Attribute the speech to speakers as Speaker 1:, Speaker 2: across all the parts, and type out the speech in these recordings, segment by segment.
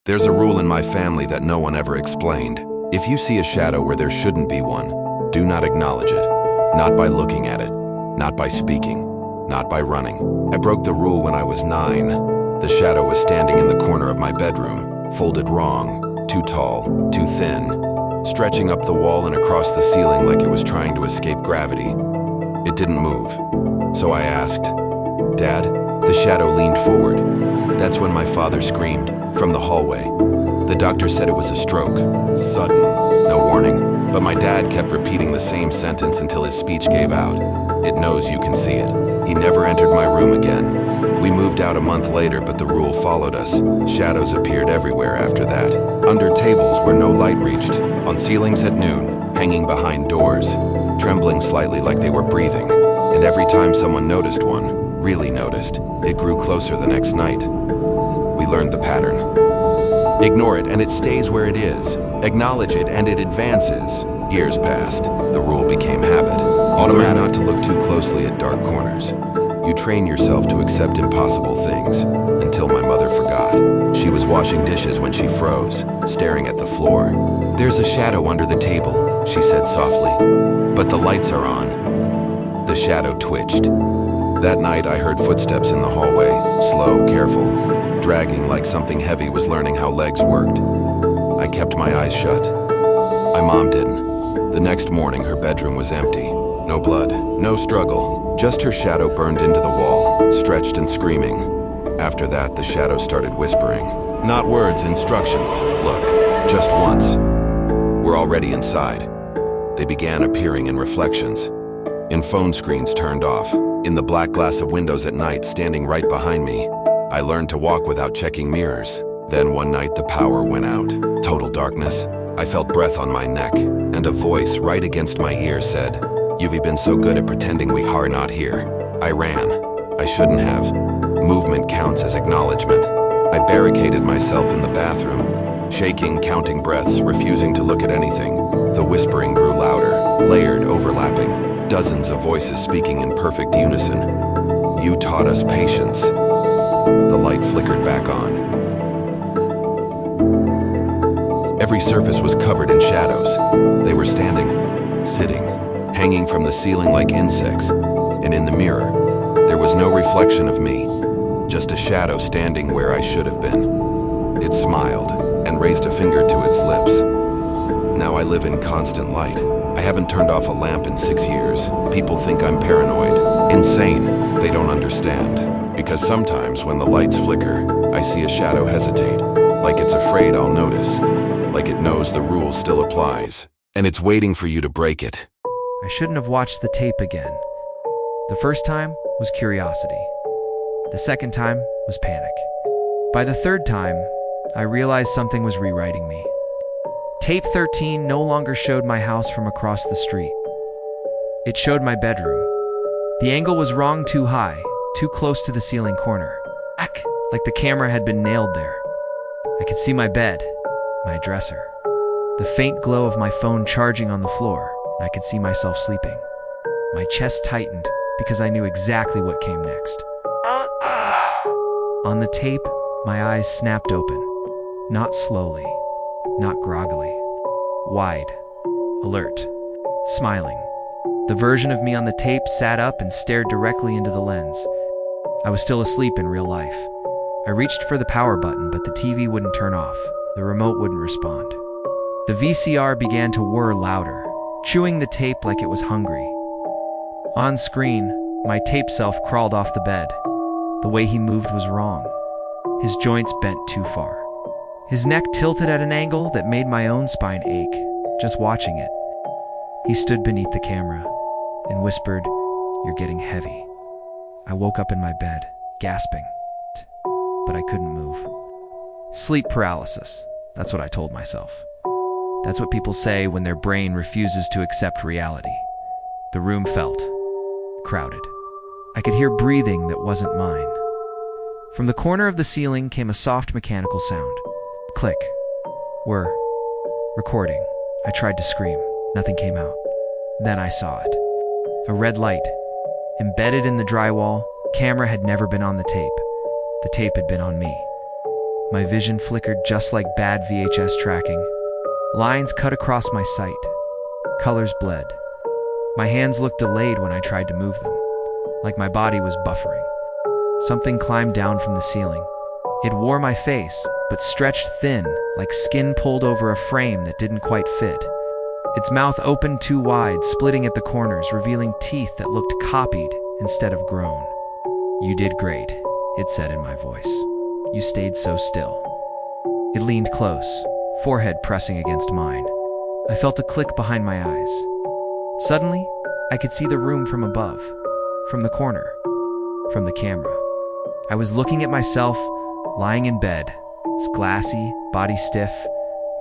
Speaker 1: There's a rule in my family that no one ever explained. If you see a shadow where there shouldn't be one, do not acknowledge it. Not by looking at it, not by speaking, not by running. I broke the rule when I was 9. The shadow was standing in the corner of my bedroom, folded wrong, too tall, too thin, stretching up the wall and across the ceiling like it was trying to escape gravity. It didn't move. So I asked, "Dad?" The shadow leaned forward. That's when my father screamed from the hallway. The doctor said it was a stroke. Sudden, no warning. But my dad kept repeating the same sentence until his speech gave out. It knows you can see it. He never entered my room again. We moved out a month later, but the rule followed us. Shadows appeared everywhere after that. Under tables where no light reached. On ceilings at noon, hanging behind doors, trembling slightly like they were breathing. And every time someone noticed one, really noticed, it grew closer the next night. We learned the pattern. Ignore it and it stays where it is. Acknowledge it and it advances. Years passed. The rule became habit. Automatic not to look too closely at dark corners. You train yourself to accept impossible things, until my mother forgot. She was washing dishes when she froze, staring at the floor. "There's a shadow under the table," she said softly. "But the lights are on." The shadow twitched. That night I heard footsteps in the hallway, slow, careful, dragging like something heavy was learning how legs worked. I kept my eyes shut. My mom didn't. The next morning her bedroom was empty. No blood, no struggle, just her shadow burned into the wall, stretched and screaming. After that, the shadow started whispering. Not words, instructions. "Look, just once." We're already inside. They began appearing in reflections. In phone screens turned off. In the black glass of windows at night, standing right behind me. I learned to walk without checking mirrors. Then one night the power went out. Total darkness. I felt breath on my neck, and a voice right against my ear said, "You've been so good at pretending we are not here." I ran. I shouldn't have. Movement counts as acknowledgement. I barricaded myself in the bathroom, shaking, counting breaths, refusing to look at anything. The whispering grew louder, layered, overlapping. Dozens of voices speaking in perfect unison. "You taught us patience." The light flickered back on. Every surface was covered in shadows. They were standing, sitting, hanging from the ceiling like insects. And in the mirror, there was no reflection of me, just a shadow standing where I should have been. It smiled and raised a finger to its lips. Now I live in constant light. I haven't turned off a lamp in 6 years. People think I'm paranoid. Insane. They don't understand. Because sometimes when the lights flicker, I see a shadow hesitate. Like it's afraid I'll notice. Like it knows the rule still applies. And it's waiting for you to break it.
Speaker 2: I shouldn't have watched the tape again. The first time was curiosity. The second time was panic. By the third time, I realized something was rewriting me. Tape 13 no longer showed my house from across the street. It showed my bedroom. The angle was wrong, too high, too close to the ceiling corner. Like the camera had been nailed there. I could see my bed, my dresser, the faint glow of my phone charging on the floor, and I could see myself sleeping. My chest tightened because I knew exactly what came next. On the tape, my eyes snapped open. Not slowly, not groggily. Wide, alert, smiling. The version of me on the tape sat up and stared directly into the lens. I was still asleep in real life. I reached for the power button, but the TV wouldn't turn off. The remote wouldn't respond. The VCR began to whir louder, chewing the tape like it was hungry. On screen, my tape self crawled off the bed. The way he moved was wrong. His joints bent too far. His neck tilted at an angle that made my own spine ache, just watching it. He stood beneath the camera and whispered, "You're getting heavy." I woke up in my bed, gasping, but I couldn't move. Sleep paralysis, that's what I told myself. That's what people say when their brain refuses to accept reality. The room felt crowded. I could hear breathing that wasn't mine. From the corner of the ceiling came a soft mechanical sound. Click. We're recording. I tried to scream. Nothing came out. Then I saw it. A red light. Embedded in the drywall, camera had never been on the tape. The tape had been on me. My vision flickered just like bad VHS tracking. Lines cut across my sight. Colors bled. My hands looked delayed when I tried to move them, like my body was buffering. Something climbed down from the ceiling. It wore my face, but stretched thin, like skin pulled over a frame that didn't quite fit. Its mouth opened too wide, splitting at the corners, revealing teeth that looked copied instead of grown. "You did great," it said in my voice. "You stayed so still." It leaned close, forehead pressing against mine. I felt a click behind my eyes. Suddenly, I could see the room from above, from the corner, from the camera. I was looking at myself, lying in bed, glassy, body stiff,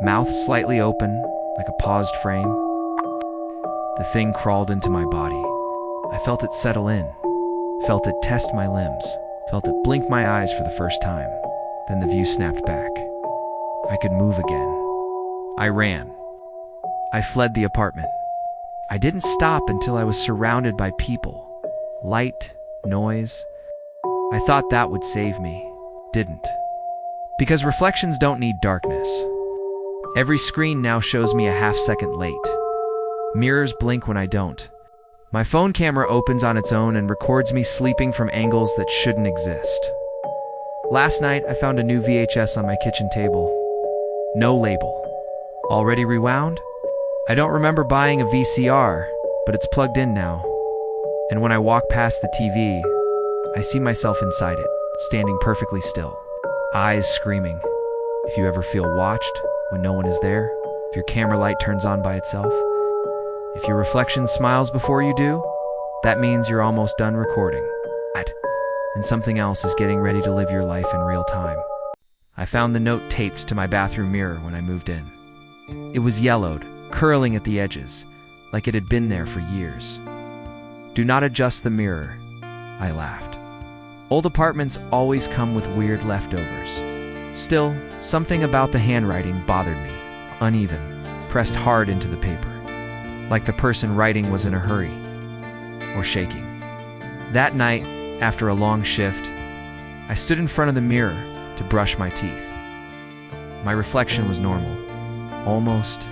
Speaker 2: mouth slightly open, like a paused frame. The thing crawled into my body. I felt it settle in, felt it test my limbs, felt it blink my eyes for the first time. Then the view snapped back. I could move again. I ran. I fled the apartment. I didn't stop until I was surrounded by people. Light, noise. I thought that would save me. Didn't. Because reflections don't need darkness. Every screen now shows me a half-second late. Mirrors blink when I don't. My phone camera opens on its own and records me sleeping from angles that shouldn't exist. Last night, I found a new VHS on my kitchen table. No label. Already rewound? I don't remember buying a VCR, but it's plugged in now. And when I walk past the TV, I see myself inside it, standing perfectly still. Eyes screaming. If you ever feel watched when no one is there, if your camera light turns on by itself, if your reflection smiles before you do, that means you're almost done recording. And something else is getting ready to live your life in real time. I found the note taped to my bathroom mirror when I moved in. It was yellowed, curling at the edges, like it had been there for years. "Do not adjust the mirror," I laughed. Old apartments always come with weird leftovers. Still, something about the handwriting bothered me, uneven, pressed hard into the paper, like the person writing was in a hurry, or shaking. That night, after a long shift, I stood in front of the mirror to brush my teeth. My reflection was normal, almost.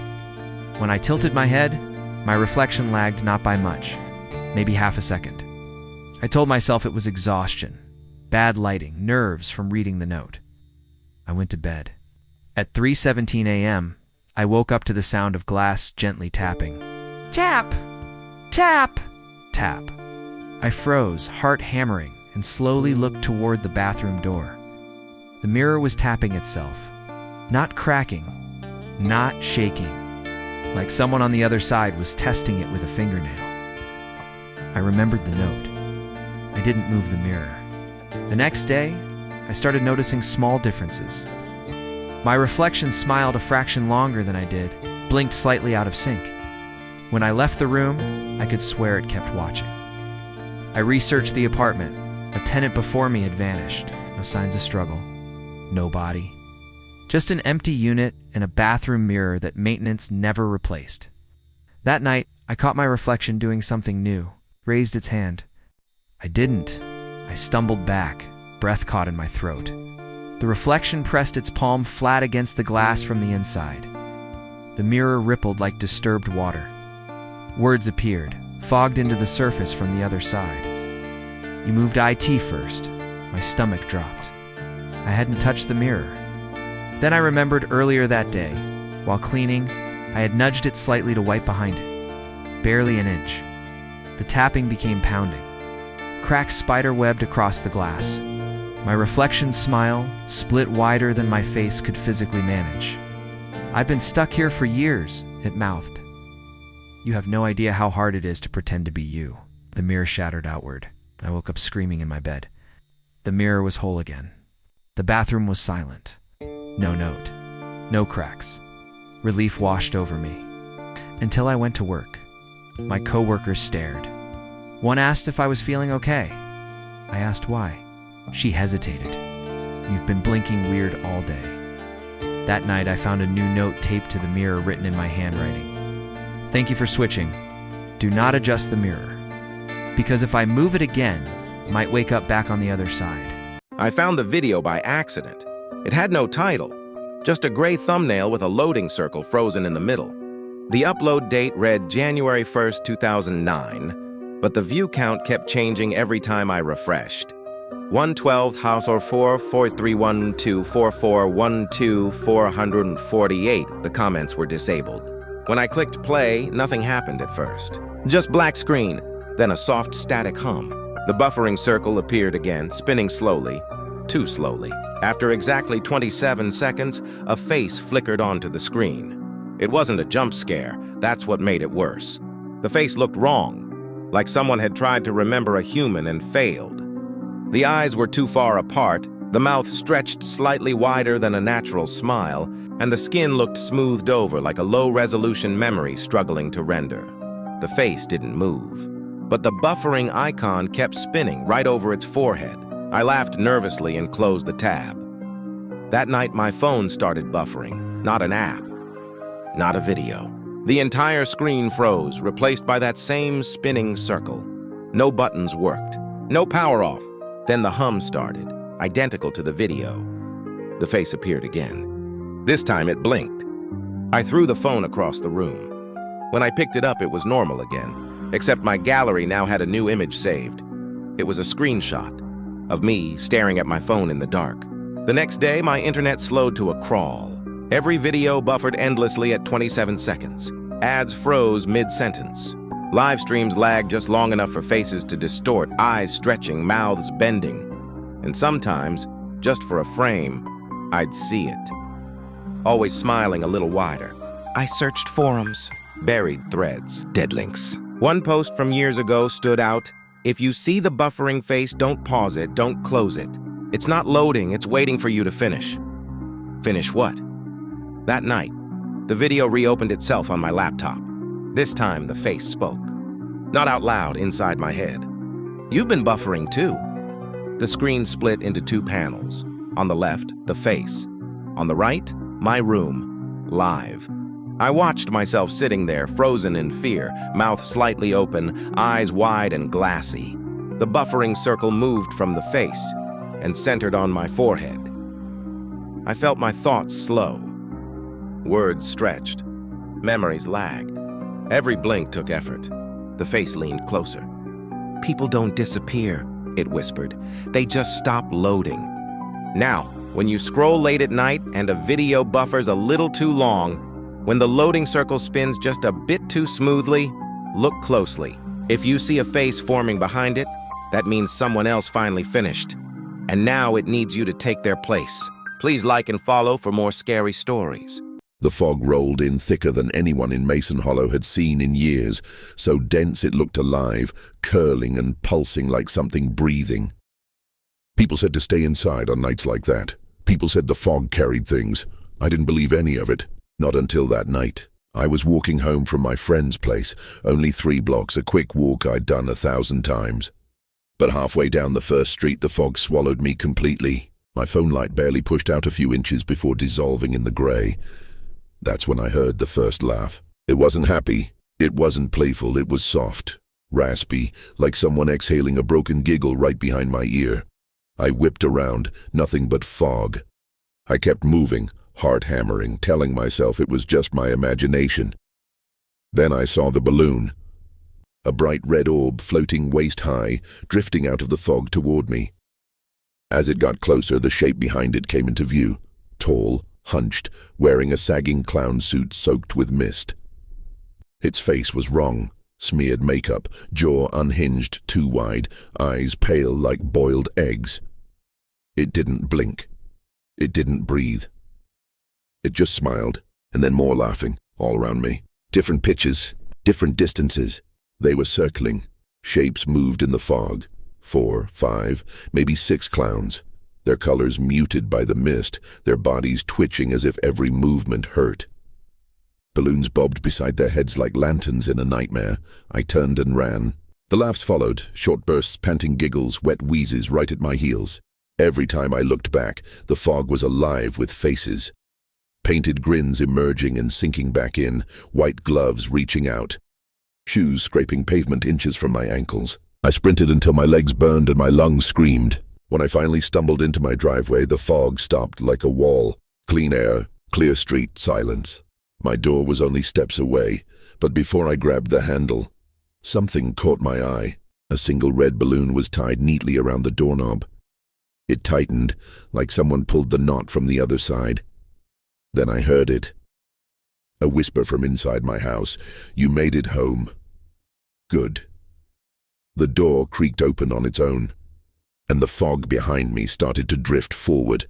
Speaker 2: When I tilted my head, my reflection lagged not by much, maybe half a second. I told myself it was exhaustion, bad lighting, nerves from reading the note. I went to bed. At 3:17 a.m., I woke up to the sound of glass gently tapping. Tap! Tap! Tap. I froze, heart hammering, and slowly looked toward the bathroom door. The mirror was tapping itself, not cracking, not shaking, like someone on the other side was testing it with a fingernail. I remembered the note. I didn't move the mirror. The next day, I started noticing small differences. My reflection smiled a fraction longer than I did, blinked slightly out of sync. When I left the room, I could swear it kept watching. I researched the apartment. A tenant before me had vanished. No signs of struggle. No body. Just an empty unit and a bathroom mirror that maintenance never replaced. That night, I caught my reflection doing something new, raised its hand. I didn't. I stumbled back, breath caught in my throat. The reflection pressed its palm flat against the glass from the inside. The mirror rippled like disturbed water. Words appeared, fogged into the surface from the other side. "You moved IT first." My stomach dropped. I hadn't touched the mirror. Then I remembered earlier that day, while cleaning, I had nudged it slightly to wipe behind it. Barely an inch. The tapping became pounding. Cracks spider-webbed across the glass. My reflection's smile split wider than my face could physically manage. "I've been stuck here for years," it mouthed. "You have no idea how hard it is to pretend to be you." The mirror shattered outward. I woke up screaming in my bed. The mirror was whole again. The bathroom was silent. No note. No cracks. Relief washed over me. Until I went to work. My coworkers stared. One asked if I was feeling okay. I asked why. She hesitated. "You've been blinking weird all day." That night, I found a new note taped to the mirror written in my handwriting. "Thank you for switching. Do not adjust the mirror. Because if I move it again, I might wake up back on the other side."
Speaker 3: I found the video by accident. It had no title, just a gray thumbnail with a loading circle frozen in the middle. The upload date read January 1st, 2009, but the view count kept changing every time I refreshed. 112 house or 443124412 the comments were disabled. When I clicked play, nothing happened at first. Just black screen, then a soft static hum. The buffering circle appeared again, spinning slowly, too slowly. After exactly 27 seconds, a face flickered onto the screen. It wasn't a jump scare, that's what made it worse. The face looked wrong, like someone had tried to remember a human and failed. The eyes were too far apart, the mouth stretched slightly wider than a natural smile, and the skin looked smoothed over like a low-resolution memory struggling to render. The face didn't move, but the buffering icon kept spinning right over its forehead. I laughed nervously and closed the tab. That night, my phone started buffering, not an app, not a video. The entire screen froze, replaced by that same spinning circle. No buttons worked, no power off. Then the hum started, identical to the video. The face appeared again. This time it blinked. I threw the phone across the room. When I picked it up, it was normal again, except my gallery now had a new image saved. It was a screenshot of me staring at my phone in the dark. The next day, my internet slowed to a crawl. Every video buffered endlessly at 27 seconds. Ads froze mid-sentence. Live streams lagged just long enough for faces to distort, eyes stretching, mouths bending. And sometimes, just for a frame, I'd see it. Always smiling a little wider. I searched forums, buried threads, dead links. One post from years ago stood out. If you see the buffering face, don't pause it, don't close it. It's not loading, it's waiting for you to finish. Finish what? That night, the video reopened itself on my laptop. This time, the face spoke. Not out loud, inside my head. You've been buffering too. The screen split into two panels. On the left, the face. On the right, my room, live. I watched myself sitting there, frozen in fear, mouth slightly open, eyes wide and glassy. The buffering circle moved from the face and centered on my forehead. I felt my thoughts slow. Words stretched. Memories lagged. Every blink took effort. The face leaned closer. People don't disappear, it whispered. They just stop loading. Now, when you scroll late at night and a video buffers a little too long, when the loading circle spins just a bit too smoothly, look closely. If you see a face forming behind it, that means someone else finally finished. And now it needs you to take their place. Please like and follow for more scary stories.
Speaker 4: The fog rolled in thicker than anyone in Mason Hollow had seen in years, so dense it looked alive, curling and pulsing like something breathing. People said to stay inside on nights like that. People said the fog carried things. I didn't believe any of it. Not until that night. I was walking home from my friend's place, only 3 blocks, a quick walk I'd done 1,000 times. But halfway down the first street, the fog swallowed me completely. My phone light barely pushed out a few inches before dissolving in the grey. That's when I heard the first laugh. It wasn't happy. It wasn't playful. It was soft, raspy, like someone exhaling a broken giggle right behind my ear. I whipped around, nothing but fog. I kept moving, heart hammering, telling myself it was just my imagination. Then I saw the balloon. A bright red orb floating waist-high, drifting out of the fog toward me. As it got closer, the shape behind it came into view. Tall, hunched, wearing a sagging clown suit soaked with mist. Its face was wrong. Smeared makeup, jaw unhinged, too wide, eyes pale like boiled eggs. It didn't blink. It didn't breathe. It just smiled, and then more laughing, all around me. Different pitches, different distances. They were circling. Shapes moved in the fog. 4, 5, maybe 6 clowns. Their colors muted by the mist, their bodies twitching as if every movement hurt. Balloons bobbed beside their heads like lanterns in a nightmare. I turned and ran. The laughs followed, short bursts, panting giggles, wet wheezes right at my heels. Every time I looked back, the fog was alive with faces. Painted grins emerging and sinking back in, white gloves reaching out. Shoes scraping pavement inches from my ankles. I sprinted until my legs burned and my lungs screamed. When I finally stumbled into my driveway, the fog stopped like a wall. Clean air, clear street, silence. My door was only steps away, but before I grabbed the handle, something caught my eye. A single red balloon was tied neatly around the doorknob. It tightened, like someone pulled the knot from the other side. Then I heard it. A whisper from inside my house. "You made it home." Good. The door creaked open on its own, and the fog behind me started to drift forward.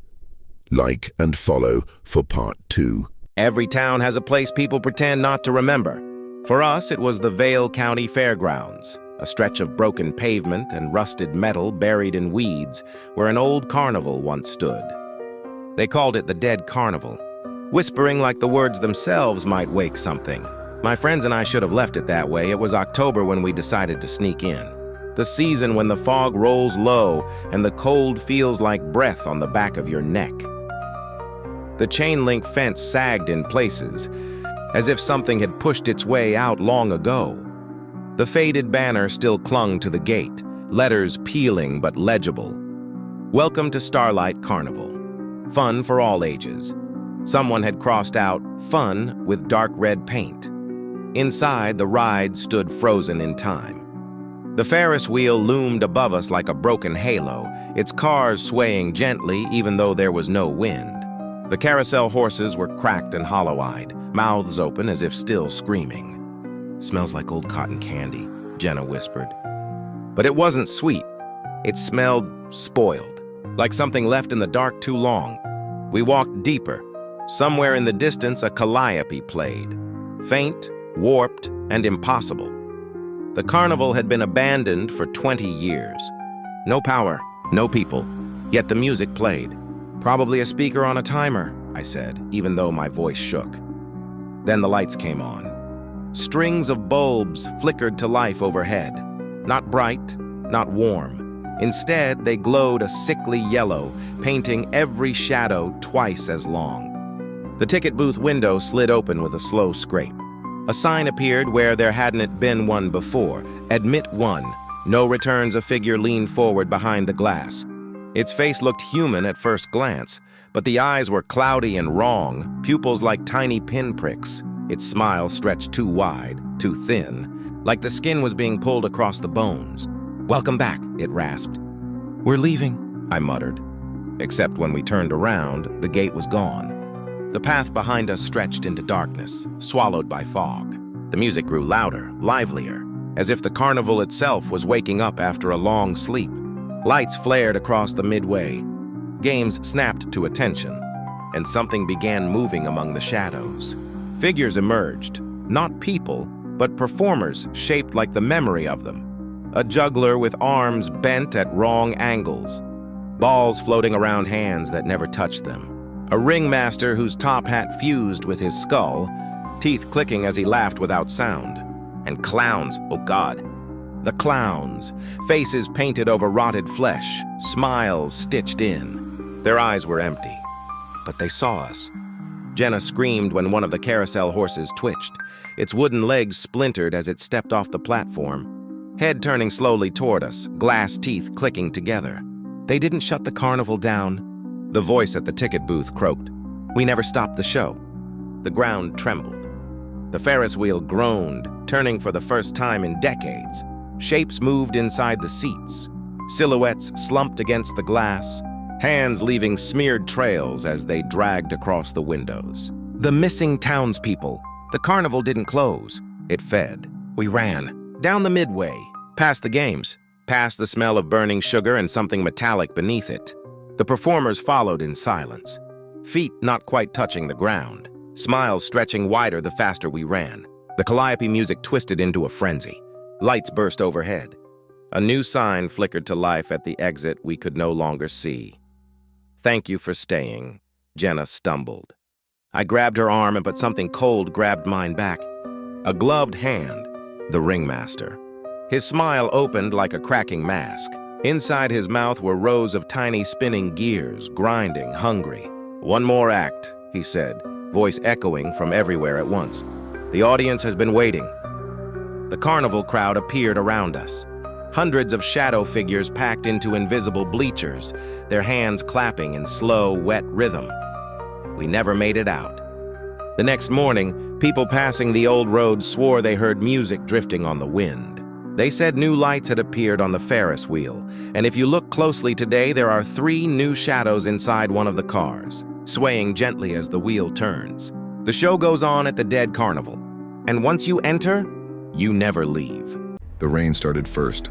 Speaker 4: Like and follow for part 2.
Speaker 3: Every town has a place people pretend not to remember. For us, it was the Vale County Fairgrounds, a stretch of broken pavement and rusted metal buried in weeds where an old carnival once stood. They called it the Dead Carnival, whispering like the words themselves might wake something. My friends and I should have left it that way. It was October when we decided to sneak in. The season when the fog rolls low and the cold feels like breath on the back of your neck. The chain-link fence sagged in places, as if something had pushed its way out long ago. The faded banner still clung to the gate, letters peeling but legible. "Welcome to Starlight Carnival. Fun for all ages." Someone had crossed out "fun" with dark red paint. Inside, the ride stood frozen in time. The Ferris wheel loomed above us like a broken halo, its cars swaying gently even though there was no wind. The carousel horses were cracked and hollow-eyed, mouths open as if still screaming. "Smells like old cotton candy," Jenna whispered. But it wasn't sweet. It smelled spoiled, like something left in the dark too long. We walked deeper. Somewhere in the distance, a calliope played. Faint, warped, and impossible. The carnival had been abandoned for 20 years. No power, no people, yet the music played. "Probably a speaker on a timer," I said, even though my voice shook. Then the lights came on. Strings of bulbs flickered to life overhead. Not bright, not warm. Instead, they glowed a sickly yellow, painting every shadow twice as long. The ticket booth window slid open with a slow scrape. A sign appeared where there hadn't been one before. "Admit one." No returns. A figure leaned forward behind the glass. Its face looked human at first glance, but the eyes were cloudy and wrong, pupils like tiny pinpricks. Its smile stretched too wide, too thin, like the skin was being pulled across the bones. "Welcome back," it rasped. "We're leaving," I muttered. Except when we turned around, the gate was gone. The path behind us stretched into darkness, swallowed by fog. The music grew louder, livelier, as if the carnival itself was waking up after a long sleep. Lights flared across the midway. Games snapped to attention, and something began moving among the shadows. Figures emerged, not people, but performers shaped like the memory of them. A juggler with arms bent at wrong angles, balls floating around hands that never touched them. A ringmaster whose top hat fused with his skull, teeth clicking as he laughed without sound. And clowns, oh God. The clowns, faces painted over rotted flesh, smiles stitched in. Their eyes were empty, but they saw us. Jenna screamed when one of the carousel horses twitched. Its wooden legs splintered as it stepped off the platform, head turning slowly toward us, glass teeth clicking together. "They didn't shut the carnival down." The voice at the ticket booth croaked. "We never stopped the show." The ground trembled. The Ferris wheel groaned, turning for the first time in decades. Shapes moved inside the seats. Silhouettes slumped against the glass, hands leaving smeared trails as they dragged across the windows. The missing townspeople. The carnival didn't close. It fed. We ran. Down the midway, past the games, past the smell of burning sugar and something metallic beneath it. The performers followed in silence, feet not quite touching the ground, smiles stretching wider the faster we ran. The calliope music twisted into a frenzy. Lights burst overhead. A new sign flickered to life at the exit we could no longer see. "Thank you for staying," Jenna stumbled. I grabbed her arm, but something cold grabbed mine back. A gloved hand, the ringmaster. His smile opened like a cracking mask. Inside his mouth were rows of tiny spinning gears, grinding, hungry. "One more act," he said, voice echoing from everywhere at once. "The audience has been waiting." The carnival crowd appeared around us. Hundreds of shadow figures packed into invisible bleachers, their hands clapping in slow, wet rhythm. We never made it out. The next morning, people passing the old road swore they heard music drifting on the wind. They said new lights had appeared on the Ferris wheel, and if you look closely today, there are 3 new shadows inside one of the cars, swaying gently as the wheel turns. The show goes on at the Dead Carnival, and once you enter, you never leave.
Speaker 5: The rain started first.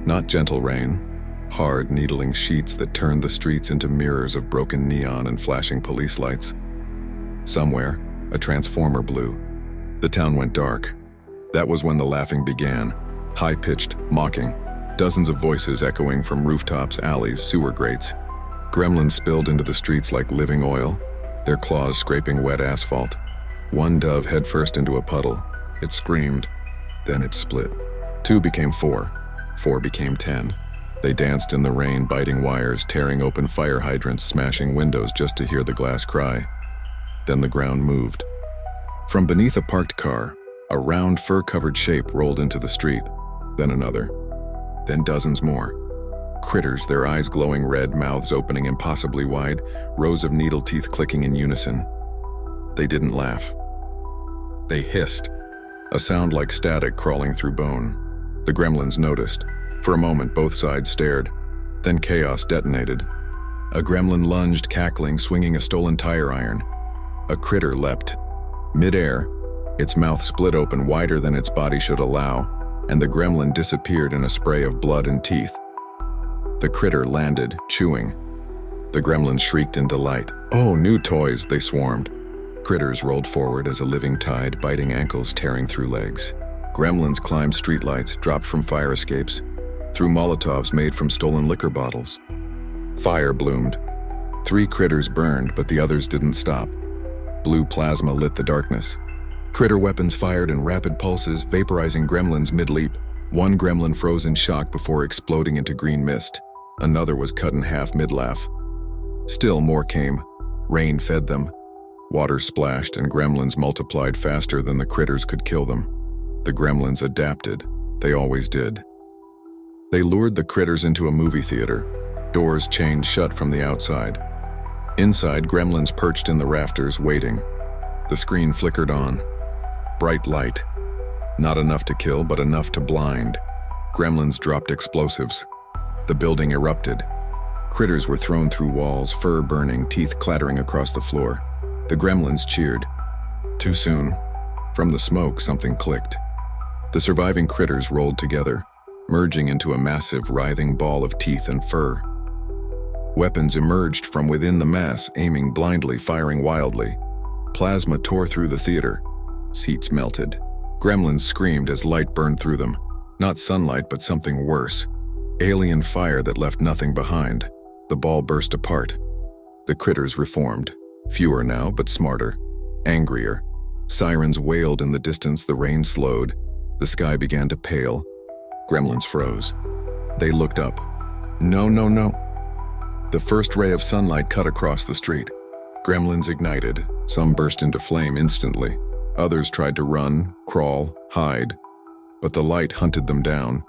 Speaker 5: Not gentle rain, hard, needling sheets that turned the streets into mirrors of broken neon and flashing police lights. Somewhere, a transformer blew. The town went dark. That was when the laughing began, high-pitched, mocking, dozens of voices echoing from rooftops, alleys, sewer grates. Gremlins spilled into the streets like living oil, their claws scraping wet asphalt. One dove headfirst into a puddle. It screamed. Then it split. 2 became 4. 4 became 10. They danced in the rain, biting wires, tearing open fire hydrants, smashing windows just to hear the glass cry. Then the ground moved. From beneath a parked car, a round fur-covered shape rolled into the street. Then another. Then dozens more. Critters, their eyes glowing red, mouths opening impossibly wide, rows of needle teeth clicking in unison. They didn't laugh. They hissed, a sound like static crawling through bone. The gremlins noticed. For a moment, both sides stared. Then chaos detonated. A gremlin lunged, cackling, swinging a stolen tire iron. A critter leapt. Mid-air, its mouth split open wider than its body should allow, and the gremlin disappeared in a spray of blood and teeth. The critter landed, chewing. The gremlins shrieked in delight. Oh, new toys, they swarmed. Critters rolled forward as a living tide, biting ankles, tearing through legs. Gremlins climbed streetlights, dropped from fire escapes, threw Molotovs made from stolen liquor bottles. Fire bloomed. 3 critters burned, but the others didn't stop. Blue plasma lit the darkness. Critter weapons fired in rapid pulses, vaporizing gremlins mid-leap. One gremlin froze in shock before exploding into green mist. Another was cut in half mid-laugh. Still more came. Rain fed them. Water splashed and gremlins multiplied faster than the critters could kill them. The gremlins adapted. They always did. They lured the critters into a movie theater. Doors chained shut from the outside. Inside, gremlins perched in the rafters, waiting. The screen flickered on. Bright light. Not enough to kill, but enough to blind. Gremlins dropped explosives. The building erupted. Critters were thrown through walls, fur burning, teeth clattering across the floor. The gremlins cheered. Too soon. From the smoke, something clicked. The surviving critters rolled together, merging into a massive, writhing ball of teeth and fur. Weapons emerged from within the mass, aiming blindly, firing wildly. Plasma tore through the theater. Seats melted. Gremlins screamed as light burned through them. Not sunlight, but something worse. Alien fire that left nothing behind. The ball burst apart. The critters reformed. Fewer now, but smarter. Angrier. Sirens wailed in the distance, the rain slowed. The sky began to pale. Gremlins froze. They looked up. No, no, no. The first ray of sunlight cut across the street. Gremlins ignited. Some burst into flame instantly. Others tried to run, crawl, hide. But the light hunted them down.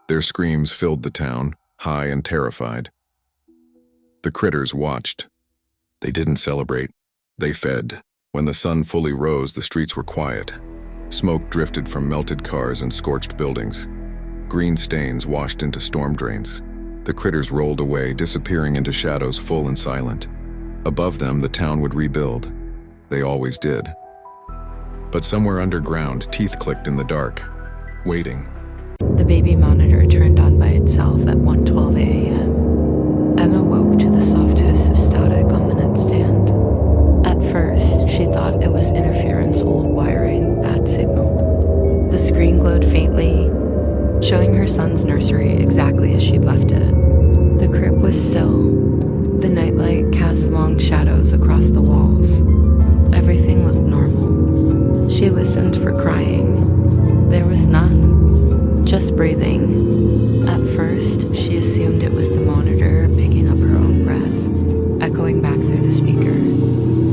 Speaker 5: Their screams filled the town, high and terrified. The critters watched. They didn't celebrate. They fed. When the sun fully rose, the streets were quiet. Smoke drifted from melted cars and scorched buildings. Green stains washed into storm drains. The critters rolled away, disappearing into shadows full and silent. Above them, the town would rebuild. They always did. But somewhere underground, teeth clicked in the dark, waiting.
Speaker 6: The baby monitor turned on by itself at 1:12 a.m. Emma woke to the soft hiss of static on the nightstand. At first, she thought it was interference, old wiring, bad signal. The screen glowed faintly, showing her son's nursery exactly as she'd left it. The crib was still. The nightlight cast long shadows across the walls. Everything looked normal. She listened for crying. There was none, just breathing. At first, she assumed it was the monitor picking up her own breath, echoing back through the speaker.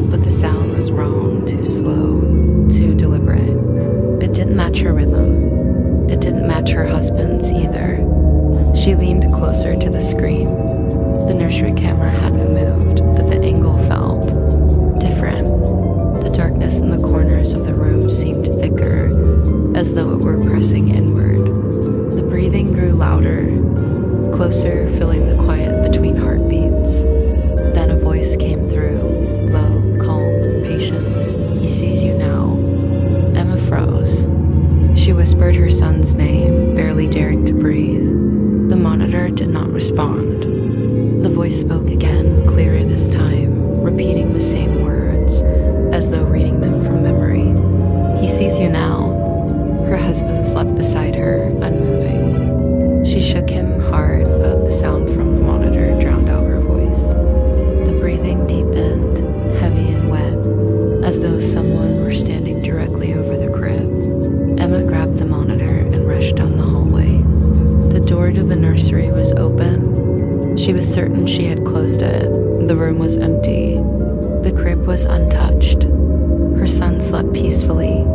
Speaker 6: But the sound was wrong, too slow, too deliberate. It didn't match her rhythm. It didn't match her husband's either. She leaned closer to the screen. The nursery camera hadn't moved, but the angle felt different. The darkness in the corners of the room seemed thicker, as though it were pressing inward. The breathing grew louder, closer, filling the quiet between heartbeats. Then a voice came through, low, calm, patient. "He sees you now." Emma froze. She whispered her son's name, barely daring to breathe. The monitor did not respond. The voice spoke again, clearer this time, repeating the same words, as though reading them from memory. "He sees you now." Her husband slept beside her, unmoving. She shook him hard, but the sound from the monitor drowned out her voice. The breathing deepened, heavy and wet, as though someone were standing directly over the crib. Emma grabbed the monitor and rushed down the hallway. The door to the nursery was open. She was certain she had closed it. The room was empty. The crib was untouched. Her son slept peacefully,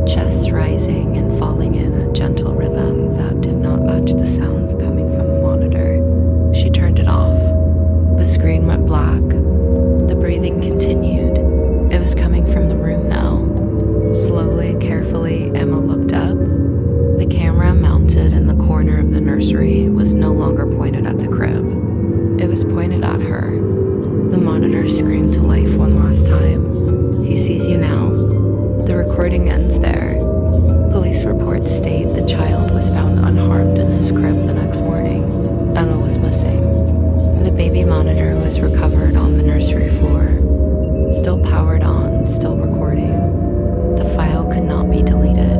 Speaker 6: chest rising and falling in a gentle rhythm that did not match the sound coming from the monitor. She turned it off. The screen went black. The breathing continued. It was coming from the room now. Slowly, carefully, Emma looked up. The camera mounted in the corner of the nursery was no longer pointed at the crib. It was pointed at her. The monitor screamed to life one last time. "He sees you now." The recording ends there. Police reports state the child was found unharmed in his crib the next morning. Emma was missing. The baby monitor was recovered on the nursery floor. Still powered on, still recording. The file could not be deleted.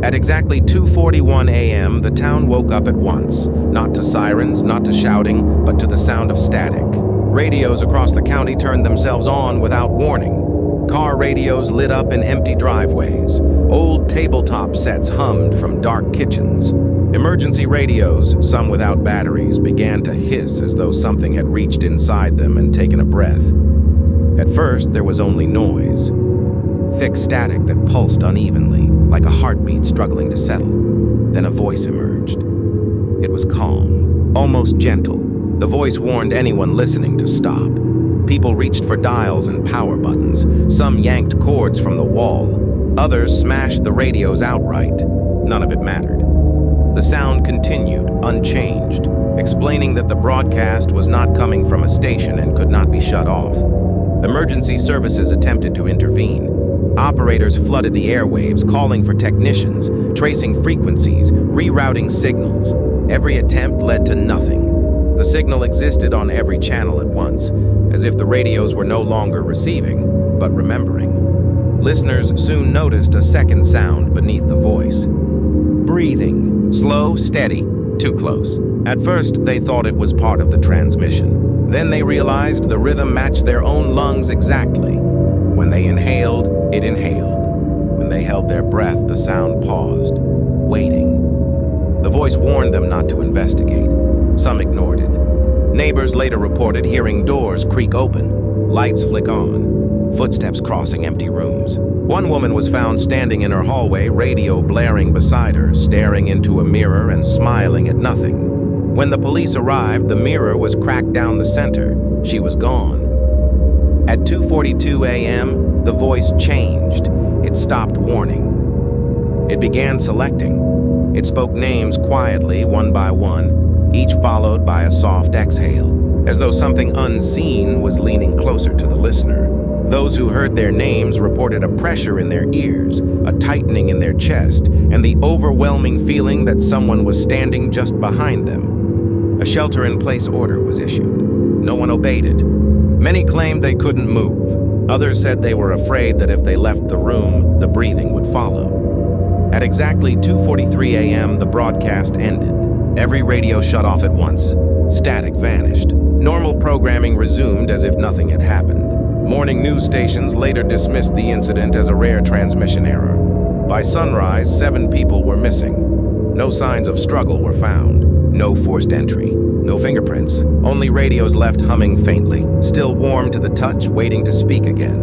Speaker 3: At exactly 2:41 a.m., the town woke up at once. Not to sirens, not to shouting, but to the sound of static. Radios across the county turned themselves on without warning. Car radios lit up in empty driveways. Old tabletop sets hummed from dark kitchens. Emergency radios, some without batteries, began to hiss as though something had reached inside them and taken a breath. At first, there was only noise. Thick static that pulsed unevenly, like a heartbeat struggling to settle. Then a voice emerged. It was calm, almost gentle. The voice warned anyone listening to stop. People reached for dials and power buttons. Some yanked cords from the wall. Others smashed the radios outright. None of it mattered. The sound continued, unchanged, explaining that the broadcast was not coming from a station and could not be shut off. Emergency services attempted to intervene. Operators flooded the airwaves, calling for technicians, tracing frequencies, rerouting signals. Every attempt led to nothing. The signal existed on every channel at once, as if the radios were no longer receiving, but remembering. Listeners soon noticed a second sound beneath the voice. Breathing, slow, steady, too close. At first, they thought it was part of the transmission. Then they realized the rhythm matched their own lungs exactly. When they inhaled, it inhaled. When they held their breath, the sound paused, waiting. The voice warned them not to investigate. Some ignored it. Neighbors later reported hearing doors creak open, lights flick on, footsteps crossing empty rooms. One woman was found standing in her hallway, radio blaring beside her, staring into a mirror and smiling at nothing. When the police arrived, the mirror was cracked down the center. She was gone. At 2:42 a.m., the voice changed. It stopped warning. It began selecting. It spoke names quietly, one by one, each followed by a soft exhale, as though something unseen was leaning closer to the listener. Those who heard their names reported a pressure in their ears, a tightening in their chest, and the overwhelming feeling that someone was standing just behind them. A shelter-in-place order was issued. No one obeyed it. Many claimed they couldn't move. Others said they were afraid that if they left the room, the breathing would follow. At exactly 2:43 a.m., the broadcast ended. Every radio shut off at once. Static vanished. Normal programming resumed as if nothing had happened. Morning news stations later dismissed the incident as a rare transmission error. By sunrise, 7 people were missing. No signs of struggle were found. No forced entry. No fingerprints. Only radios left humming faintly, still warm to the touch, waiting to speak again.